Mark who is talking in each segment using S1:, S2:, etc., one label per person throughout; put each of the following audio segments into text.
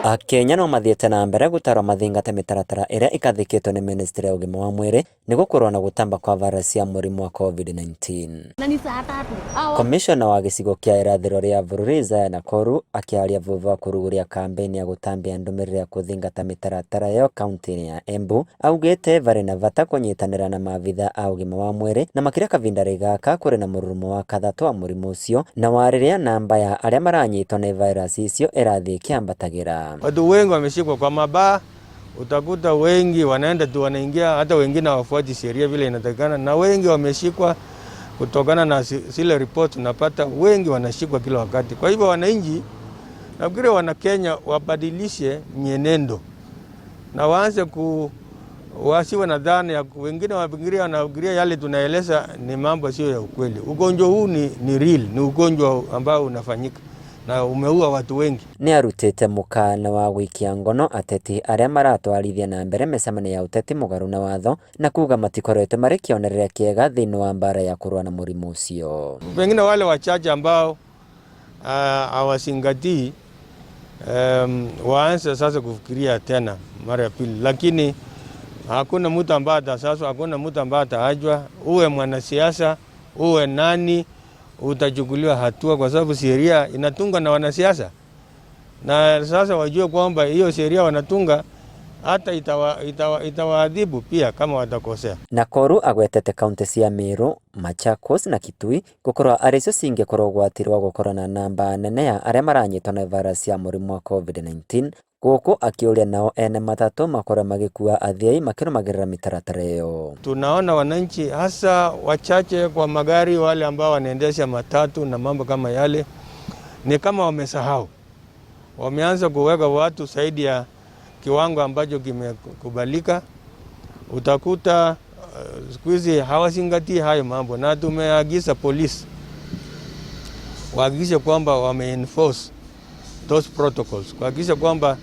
S1: Kenya no mathiĩte na mbere gũtarwo mathingate mĩtaratara ĩrĩa ĩkathĩkĩtwo nĩ Ministry ya ũgima wa mwĩrĩ nĩguo kũrũa na gũtamba kwa virus ya mũrimũ wa COVID-19. Commissioner wa gĩcigo kĩa irathĩro rĩa bũrũri Isaiah Nakuru akĩaria thutha wa kũrugũria kampeni ya gũtambia ndũmĩrĩri ya kũthingata mĩtaratara ĩyo kaunti-inĩ ya Embu, augĩte varĩ na bata kũnyitanĩra na maabitha a ũgima wa mwĩrĩ na makĩria kavindarĩ gaka kũrĩ na mũrurumo wa kathatũ wa mũrimũ ũcio na warĩrĩa namba ya arĩa maranyitwo nĩ virus icio ĩrathiĩ ĩkĩambatagĩra.
S2: Watu wengi wameshikwa kwa mabaa, utakuta wengi wanaenda tu wanaingia, hata wengine hawafuati sheria vile inatakikana, na wengi wameshikwa kutokana na zile report tunapata, wengi wanashikwa kila wakati. Kwa hivyo wananchi, nafikiri wana Kenya wabadilishe mienendo na waanze wasiwe na dhana ya wengine wanafikiria yale tunaeleza ni mambo sio ya ukweli. Ugonjwa huu ni real, ni ugonjwa ambao unafanyika na umeua watu wengi.
S1: Ni arutĩte mũkana wa gũikia ngono ateti arĩa maratwarithia na mbere mĩcemanio ya ũteti mũgarũ na watho na kuga matikoretwo marĩ kĩonereria kĩega thĩinĩ wa mbara ya kũrũa na mũrimũ ũcio.
S2: Pengine wale wachache ambao hawazingatii waanze sasa kufikiria tena mara ya pili, lakini hakuna mtu ambaye sasa, hakuna mtu ambaye ataajwa. Uwe mwanasiasa, uwe nani, utachukuliwa hatua kwa sababu sheria inatungwa na wanasiasa. Na sasa wajue kwamba hiyo sheria wanatunga hata itawaadhibu pia kama watakosea.
S1: Nakuru agwetete kaunti cia Meru, Machakos na Kitui gũkorwo arĩ cio cingĩkorwo ũgwati wa gũkorwo na namba nene ya arĩa maranyitwo na virus ya mũrimũ wa COVID-19, gũkũ akĩũria nao ene matatũ makorwo magĩkua athiai makĩrũmagĩrĩra mĩtaratara ĩyo.
S2: Tunaona wananchi hasa wachache kwa magari, wale ambao wanaendesha matatu na mambo kama yale, ni kama wamesahau. Wameanza kuweka watu zaidi ya kiwango ambacho kimekubalika. Utakuta siku hizi hawazingatii hayo mambo, na tumeagiza polisi wahakikishe kwamba wameenforce those protocols, kuhakikisha kwamba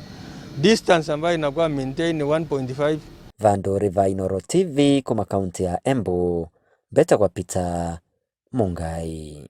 S2: distance ambayo inakuwa maintain 1.5.
S1: Vandũ Rivainoro TV kuma kaunti ya Embu, Beta kwa Peter Mungai.